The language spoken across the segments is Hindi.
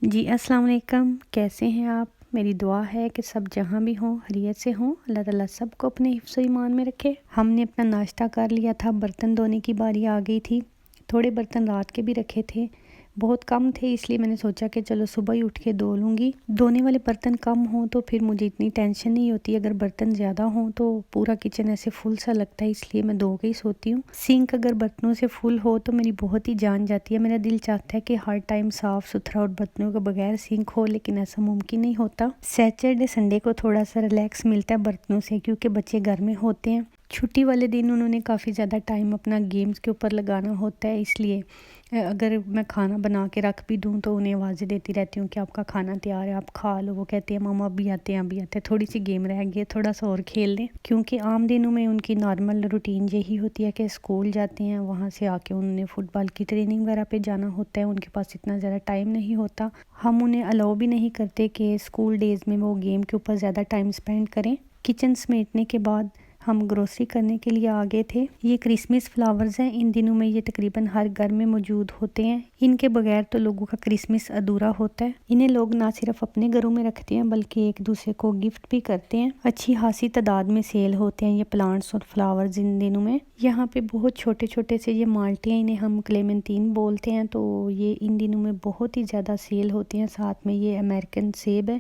जी अस्सलाम वालेकुम। कैसे हैं आप? मेरी दुआ है कि सब जहाँ भी हों खैरियत से हों। अल्लाह ताला सबको अपने हिफ्ज़ ईमान में रखे। हमने अपना नाश्ता कर लिया था, बर्तन धोने की बारी आ गई थी। थोड़े बर्तन रात के भी रखे थे, बहुत कम थे, इसलिए मैंने सोचा कि चलो सुबह ही उठ के धो लूँगी। धोने वाले बर्तन कम हों तो फिर मुझे इतनी टेंशन नहीं होती, अगर बर्तन ज़्यादा हों तो पूरा किचन ऐसे फुल सा लगता है, इसलिए मैं धो के ही सोती हूँ। सिंक अगर बर्तनों से फुल हो तो मेरी बहुत ही जान जाती है। मेरा दिल चाहता है कि हर टाइम साफ़ सुथरा और बर्तनों के बगैर सिंक हो, लेकिन ऐसा मुमकिन नहीं होता। सैटरडे संडे को थोड़ा सा रिलैक्स मिलता है बर्तनों से, क्योंकि बच्चे घर में होते हैं। छुट्टी वाले दिन उन्होंने काफ़ी ज़्यादा टाइम अपना गेम्स के ऊपर लगाना होता है, इसलिए अगर मैं खाना बना के रख भी दूँ तो उन्हें आवाज़ें देती रहती हूँ कि आपका खाना तैयार है, आप खा लो। वो कहते हैं मम्मा अभी आते हैं अभी आते हैं, थोड़ी सी गेम रह गई है, थोड़ा सा और खेल लें। क्योंकि आम दिनों में उनकी नॉर्मल रूटीन यही होती है कि स्कूल जाते हैं, वहाँ से आके उन्हें फ़ुटबॉल की ट्रेनिंग वगैरह पे जाना होता है, उनके पास इतना ज़्यादा टाइम नहीं होता। हम उन्हें अलाउ भी नहीं करते कि स्कूल डेज़ में वो गेम के ऊपर ज़्यादा टाइम स्पेंड करें। किचन समेटने के बाद हम ग्रोसरी करने के लिए आ गए थे। ये क्रिसमस फ्लावर्स हैं, इन दिनों में ये तकरीबन हर घर में मौजूद होते हैं। इनके बगैर तो लोगों का क्रिसमस अधूरा होता है। इन्हें लोग ना सिर्फ अपने घरों में रखते हैं बल्कि एक दूसरे को गिफ्ट भी करते हैं। अच्छी खासी तादाद में सेल होते हैं ये प्लांट्स और फ्लावर्स इन दिनों में। यहाँ पे बहुत छोटे छोटे से ये माल्टे हैं, इन्हें हम क्लेमेंटीन बोलते हैं, तो ये इन दिनों में बहुत ही ज़्यादा सेल होते हैं। साथ में ये अमेरिकन सेब है,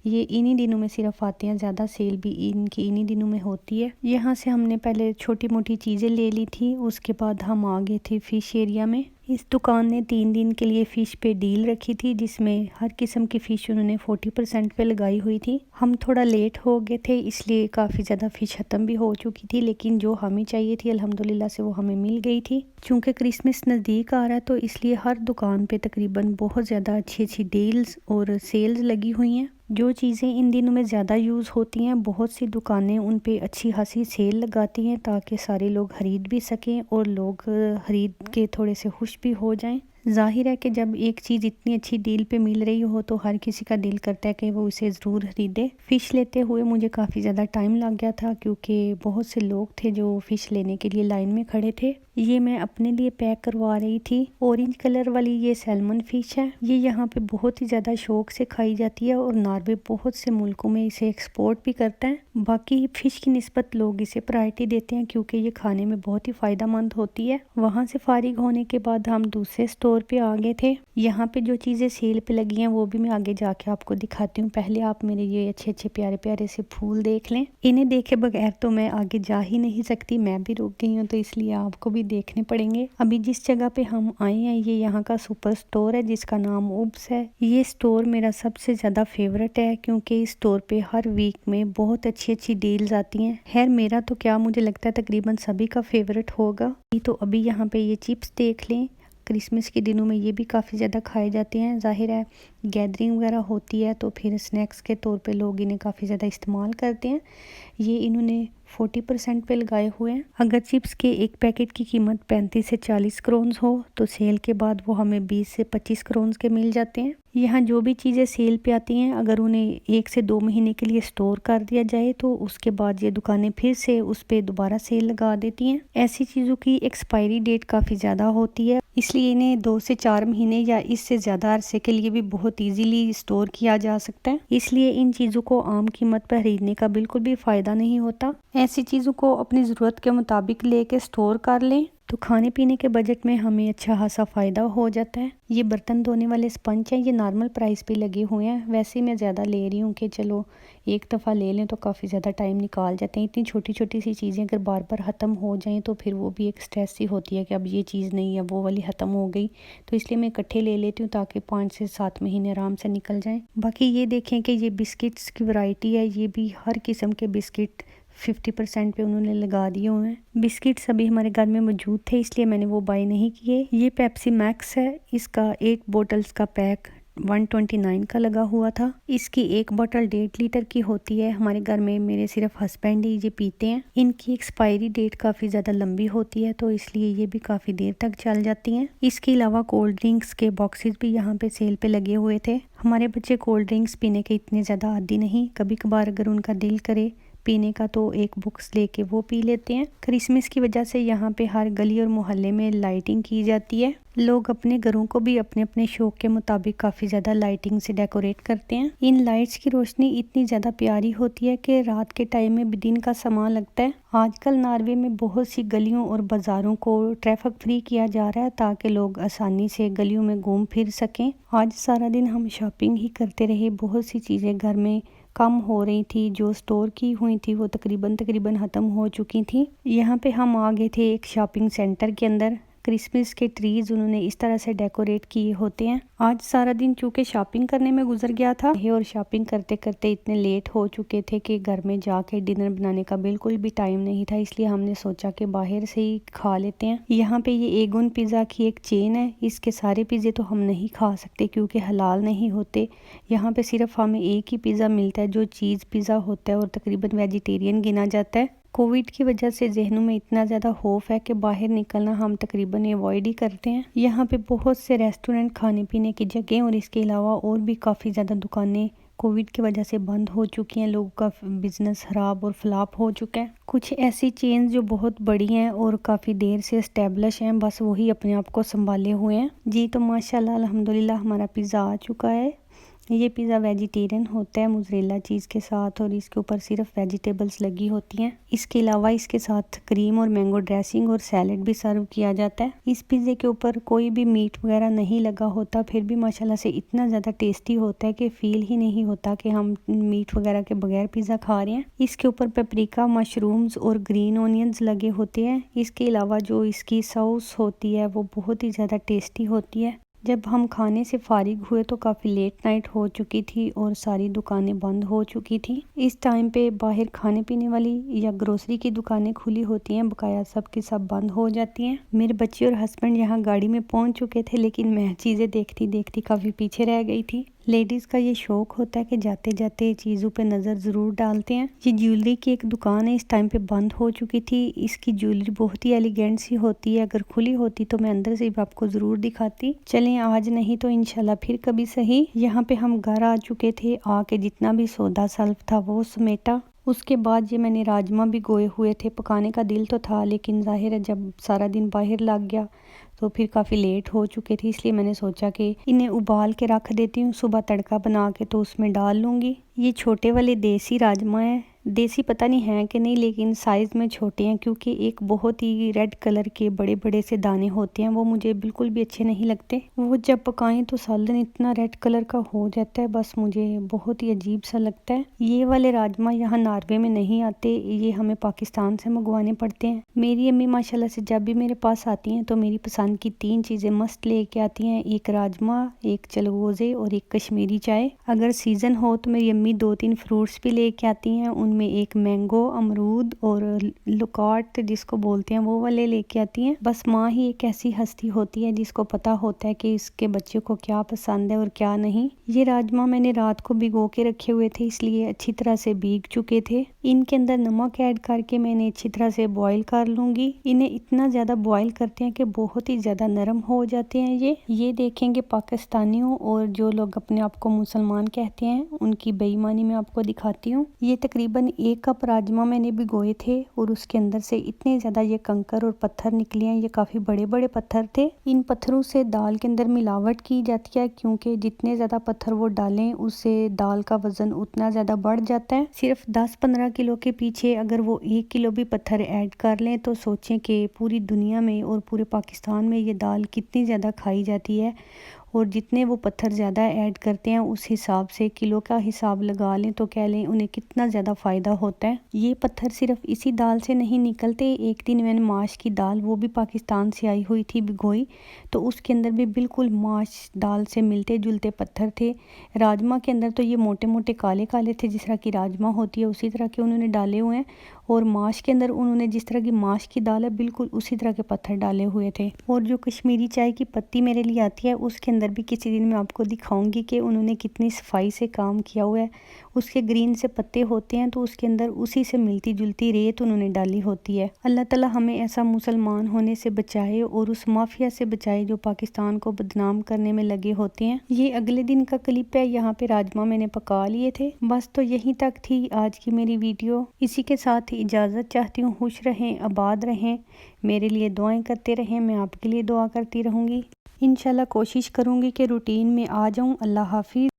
ये इन्हीं दिनों में सिर्फ आते हैं, ज़्यादा सेल भी इनकी इन्हीं दिनों में होती है। यहाँ से हमने पहले छोटी मोटी चीज़ें ले ली थी, उसके बाद हम आ गए थे फ़िश एरिया में। इस दुकान ने 3 दिन के लिए फ़िश पे डील रखी थी, जिसमें हर किस्म की फ़िश उन्होंने 40% पे लगाई हुई थी। हम थोड़ा लेट हो गए थे, इसलिए काफ़ी ज़्यादा फ़िश ख़त्म भी हो चुकी थी, लेकिन जो हमें चाहिए थी अल्हम्दुलिल्लाह से वो हमें मिल गई थी। चूँकि क्रिसमस नज़दीक आ रहा है तो इसलिए हर दुकान पे तकरीबन बहुत ज़्यादा अच्छी अच्छी डील्स और सेल्स लगी हुई हैं। जो चीज़ें इन दिनों में ज़्यादा यूज़ होती हैं, बहुत सी दुकानें उन पे अच्छी खासी सेल लगाती हैं ताकि सारे लोग ख़रीद भी सकें और लोग ख़रीद के थोड़े से खुश भी हो जाएं। ज़ाहिर है कि जब एक चीज़ इतनी अच्छी डील पे मिल रही हो तो हर किसी का दिल करता है कि वो उसे ज़रूर ख़रीदे। फ़िश लेते हुए मुझे काफ़ी ज़्यादा टाइम लग गया था, क्योंकि बहुत से लोग थे जो फ़िश लेने के लिए लाइन में खड़े थे। ये मैं अपने लिए पैक करवा रही थी। ऑरेंज कलर वाली ये सैल्मन फ़िश है, ये यहाँ पे बहुत ही ज़्यादा शौक से खाई जाती है और नॉर्वे बहुत से मुल्कों में इसे एक्सपोर्ट भी करता है। बाकी फ़िश की निस्बत लोग इसे प्रायोरिटी देते हैं क्योंकि ये खाने में बहुत ही फ़ायदेमंद होती है। वहाँ से फारिग होने के बाद हम दूसरे स्टोर पे आ गए थे। यहाँ पे जो चीज़ें सेल पे लगी हैं वो भी मैं आगे जाके आपको दिखाती हूँ। पहले आप मेरे ये अच्छे अच्छे प्यारे प्यारे से फूल देख लें। इन्हें देखे बगैर तो मैं आगे जा ही नहीं सकती, मैं भी रुक गई हूँ, तो इसलिए आपको भी देखने पड़ेंगे। अभी जिस जगह पे हम आए हैं ये यहाँ का सुपर स्टोर है, जिसका नाम उब्स है। ये स्टोर मेरा सबसे ज़्यादा फेवरेट है क्योंकि इस स्टोर पे हर वीक में बहुत अच्छी अच्छी डील्स आती हैं। खैर मेरा तो क्या, मुझे लगता है तकरीबन सभी का फेवरेट होगा। तो अभी यहाँ पे ये चिप्स देख लें, क्रिसमस के दिनों में ये भी काफ़ी ज़्यादा खाए जाते हैं। ज़ाहिर है गैदरिंग वगैरह होती है तो फिर स्नैक्स के तौर पे लोग इन्हें काफ़ी ज़्यादा इस्तेमाल करते हैं। ये इन्होंने 40% पे लगाए हुए हैं। अगर चिप्स के एक पैकेट की कीमत 35 से 40 क्रोन्स हो तो सेल के बाद वो हमें 20 से 25 क्रोन्स के मिल जाते हैं। यहाँ जो भी चीज़ें सेल पे आती हैं, अगर उन्हें 1 से 2 महीने के लिए स्टोर कर दिया जाए तो उसके बाद ये दुकानें फिर से उस पर दोबारा सेल लगा देती हैं। ऐसी चीज़ों की एक्सपायरी डेट काफ़ी ज़्यादा होती है, इसलिए इन्हें 2 से 4 महीने या इससे ज़्यादा अरसे के लिए भी बहुत ईजीली स्टोर किया जा सकता है। इसलिए इन चीज़ों को आम कीमत पर खरीदने का बिल्कुल भी फ़ायदा नहीं होता। ऐसी चीज़ों को अपनी ज़रूरत के मुताबिक लेके स्टोर कर लें तो खाने पीने के बजट में हमें अच्छा खासा फ़ायदा हो जाता है। ये बर्तन धोने वाले स्पंज हैं, ये नॉर्मल प्राइस पे लगे हुए हैं। वैसे मैं ज़्यादा ले रही हूँ कि चलो एक दफ़ा ले लें तो काफ़ी ज़्यादा टाइम निकाल जाते हैं। इतनी छोटी छोटी सी चीज़ें अगर बार बार ख़त्म हो जाएं तो फिर वो भी एक स्ट्रेस सी होती है कि अब ये चीज़ नहीं है, वो वाली ख़त्म हो गई, तो इसलिए मैं इकट्ठे ले लेती हूँ ताकि 5 से 7 महीने आराम से निकल जाएँ। बाकी ये देखें कि ये बिस्किट्स की वैरायटी है, ये भी हर किस्म के बिस्किट 50% पे उन्होंने लगा दिए हुए हैं। बिस्किट्स अभी हमारे घर में मौजूद थे इसलिए मैंने वो बाय नहीं किए। ये पेप्सी मैक्स है, इसका 8 बोतल्स का पैक 129 का लगा हुआ था। इसकी एक बोतल 1.5 लीटर की होती है। हमारे घर में मेरे सिर्फ हस्बैंड ही ये पीते हैं। इनकी एक्सपायरी डेट काफ़ी ज़्यादा लंबी होती है तो इसलिए ये भी काफ़ी देर तक चल जाती हैं। इसके अलावा कोल्ड ड्रिंक्स के बॉक्सेस भी यहाँ पे सेल पे लगे हुए थे। हमारे बच्चे कोल्ड ड्रिंक्स पीने के इतने ज़्यादा आदी नहीं, कभी कभार अगर उनका दिल करे पीने का तो एक बुक्स लेके वो पी लेते हैं। क्रिसमस की वजह से यहाँ पे हर गली और मोहल्ले में लाइटिंग की जाती है। लोग अपने घरों को भी अपने अपने शौक के मुताबिक काफ़ी ज़्यादा लाइटिंग से डेकोरेट करते हैं। इन लाइट्स की रोशनी इतनी ज़्यादा प्यारी होती है कि रात के टाइम में भी दिन का समा लगता है। आजकल नॉर्वे में बहुत सी गलियों और बाज़ारों को ट्रैफिक फ्री किया जा रहा है ताकि लोग आसानी से गलियों में घूम फिर सकें। आज सारा दिन हम शॉपिंग ही करते रहे। बहुत सी चीज़ें घर में कम हो रही थी, जो स्टोर की हुई थी वो तकरीबन ख़त्म हो चुकी थी। यहाँ पे हम आ गए थे एक शॉपिंग सेंटर के अंदर। क्रिसमस के ट्रीज उन्होंने इस तरह से डेकोरेट किए होते हैं। आज सारा दिन चूँकि शॉपिंग करने में गुजर गया था और शॉपिंग करते करते इतने लेट हो चुके थे कि घर में जाके डिनर बनाने का बिल्कुल भी टाइम नहीं था, इसलिए हमने सोचा कि बाहर से ही खा लेते हैं। यहाँ पे ये एगोन पिज़्ज़ा की एक चेन है। इसके सारे पिज़्ज़े तो हम नहीं खा सकते क्योंकि हलाल नहीं होते। यहाँ पे सिर्फ हमें एक ही पिज़्ज़ा मिलता है जो चीज़ पिज़्ज़ा होता है और तकरीबन वेजिटेरियन गिना जाता है। कोविड की वजह से जहनों में इतना ज़्यादा खौफ है कि बाहर निकलना हम तकरीबन अवॉइड ही करते हैं। यहाँ पे बहुत से रेस्टोरेंट, खाने पीने की जगह और इसके अलावा और भी काफ़ी ज़्यादा दुकानें कोविड की वजह से बंद हो चुकी हैं। लोगों का बिजनेस खराब और फ्लॉप हो चुका है। कुछ ऐसी चेन्स जो बहुत बड़ी हैं और काफ़ी देर से इस्टेब्लिश हैं, बस वही अपने आप को संभाले हुए हैं। जी तो माशाल्लाह अल्हम्दुलिल्लाह हमारा पिज़्ज़ा आ चुका है। ये पिज़्ज़ा वेजिटेरियन होता है मोज़रेला चीज़ के साथ और इसके ऊपर सिर्फ वेजिटेबल्स लगी होती हैं। इसके अलावा इसके साथ क्रीम और मैंगो ड्रेसिंग और सैलेड भी सर्व किया जाता है। इस पिज़्ज़े के ऊपर कोई भी मीट वगैरह नहीं लगा होता, फिर भी माशाल्लाह से इतना ज़्यादा टेस्टी होता है कि फ़ील ही नहीं होता कि हम मीट वगैरह के बगैर पिज़्ज़ा खा रहे हैं। इसके ऊपर पेपरिका, मशरूम्स और ग्रीन ऑनियंस लगे होते हैं। इसके अलावा जो इसकी सॉस होती है वो बहुत ही ज़्यादा टेस्टी होती है। जब हम खाने से फारिग हुए तो काफ़ी लेट नाइट हो चुकी थी और सारी दुकानें बंद हो चुकी थी। इस टाइम पे बाहर खाने पीने वाली या ग्रोसरी की दुकानें खुली होती हैं, बकाया सब की सब बंद हो जाती हैं। मेरे बच्चे और हस्बैंड यहाँ गाड़ी में पहुँच चुके थे, लेकिन मैं चीज़ें देखती देखती काफ़ी पीछे रह गई थी। लेडीज़ का ये शौक होता है कि जाते जाते चीज़ों पे नज़र ज़रूर डालते हैं। ये ज्वेलरी की एक दुकान है, इस टाइम पे बंद हो चुकी थी। इसकी ज्वेलरी बहुत ही एलिगेंट सी होती है। अगर खुली होती तो मैं अंदर से भी आपको ज़रूर दिखाती। चलें आज नहीं तो इंशाल्लाह फिर कभी सही। यहाँ पे हम घर आ चुके थे। आके जितना भी सौदा सल्फ था वो समेटा। उसके बाद ये मैंने राजमा भी गोए हुए थे। पकाने का दिल तो था, लेकिन जाहिर है जब सारा दिन बाहर लग गया तो फिर काफ़ी लेट हो चुके थे, इसलिए मैंने सोचा कि इन्हें उबाल के रख देती हूँ, सुबह तड़का बना के तो उसमें डाल लूँगी। ये छोटे वाले देसी राजमा है। देसी पता नहीं है कि नहीं, लेकिन साइज़ में छोटे हैं क्योंकि एक बहुत ही रेड कलर के बड़े बड़े से दाने होते हैं, वो मुझे बिल्कुल भी अच्छे नहीं लगते। वो जब पकाएं तो सालन इतना रेड कलर का हो जाता है, बस मुझे बहुत ही अजीब सा लगता है। ये वाले राजमा यहाँ नॉर्वे में नहीं आते, ये हमें पाकिस्तान से मंगवाने पड़ते हैं। मेरी अम्मी माशाल्लाह से जब भी मेरे पास आती हैं तो मेरी पसंद की 3 चीज़ें मस्त लेके आती हैं, एक राजमा, एक चलगोज़े और एक कश्मीरी चाय। अगर सीज़न हो तो मेरी अम्मी 2-3 फ्रूट्स भी लेके आती हैं, उनमें एक मैंगो, अमरूद और लुकाट जिसको बोलते हैं वो वाले लेके आती हैं। बस माँ ही एक ऐसी हस्ती होती है जिसको पता होता है कि इसके बच्चे को क्या पसंद है और क्या नहीं। ये राजमा मैंने रात को भिगो के रखे हुए थे, इसलिए अच्छी तरह से भीग चुके थे। इनके अंदर नमक ऐड करके मैंने अच्छी तरह से बॉईल कर लूँगी। इन्हें इतना ज़्यादा बॉईल करते हैं कि बहुत ही ज़्यादा नरम हो जाते हैं। ये देखेंगे पाकिस्तानियों और जो लोग अपने आप को मुसलमान कहते हैं उनकी बेईमानी मैं आपको दिखाती हूँ। ये तकरीबन 1 कप राजमा मैंने भिगोए थे और उसके अंदर से इतने ज़्यादा ये कंकर और पत्थर निकले हैं। ये काफ़ी बड़े बड़े पत्थर थे। इन पत्थरों से दाल के अंदर मिलावट की जाती है, क्योंकि जितने ज़्यादा पत्थर वो डालें उससे दाल का वज़न उतना ज़्यादा बढ़ जाता है। सिर्फ 10-15 किलो के पीछे अगर वो 1 किलो भी पत्थर ऐड कर लें तो सोचें कि पूरी दुनिया में और पूरे पाकिस्तान में ये दाल कितनी ज़्यादा खाई जाती है। और जितने वो पत्थर ज़्यादा ऐड करते हैं उस हिसाब से किलो का हिसाब लगा लें तो कह लें उन्हें कितना ज़्यादा फ़ायदा होता है। ये पत्थर सिर्फ इसी दाल से नहीं निकलते। एक दिन मैंने माश की दाल, वो भी पाकिस्तान से आई हुई थी, भिगोई, तो उसके अंदर भी बिल्कुल माश दाल से मिलते जुलते पत्थर थे। राजमा के अंदर तो ये मोटे मोटे काले काले थे, जिस तरह की राजमा होती है उसी तरह के उन्होंने डाले हुए हैं। और माश के अंदर उन्होंने जिस तरह की माश की दाल है बिल्कुल उसी तरह के पत्थर डाले हुए थे। और जो कश्मीरी चाय की पत्ती मेरे लिए आती है उसके अंदर भी किसी दिन मैं आपको दिखाऊंगी कि उन्होंने कितनी सफाई से काम किया हुआ है। उसके ग्रीन से पत्ते होते हैं तो उसके अंदर उसी से मिलती जुलती रेत उन्होंने डाली होती है। अल्लाह ताला हमें ऐसा मुसलमान होने से बचाए और उस माफिया से बचाए जो पाकिस्तान को बदनाम करने में लगे होते हैं। ये अगले दिन का क्लिप है। यहाँ पे राजमा मैंने पका लिए थे। बस तो यहीं तक थी आज की मेरी वीडियो। इसी के साथ ही इजाज़त चाहती हूँ। खुश रहें, आबाद रहें, मेरे लिए दुआएं करते रहें। मैं आपके लिए दुआ करती रहूँगी। इंशाल्लाह कोशिश करूँगी कि रूटीन में आ जाऊँ। अल्लाह हाफिज़।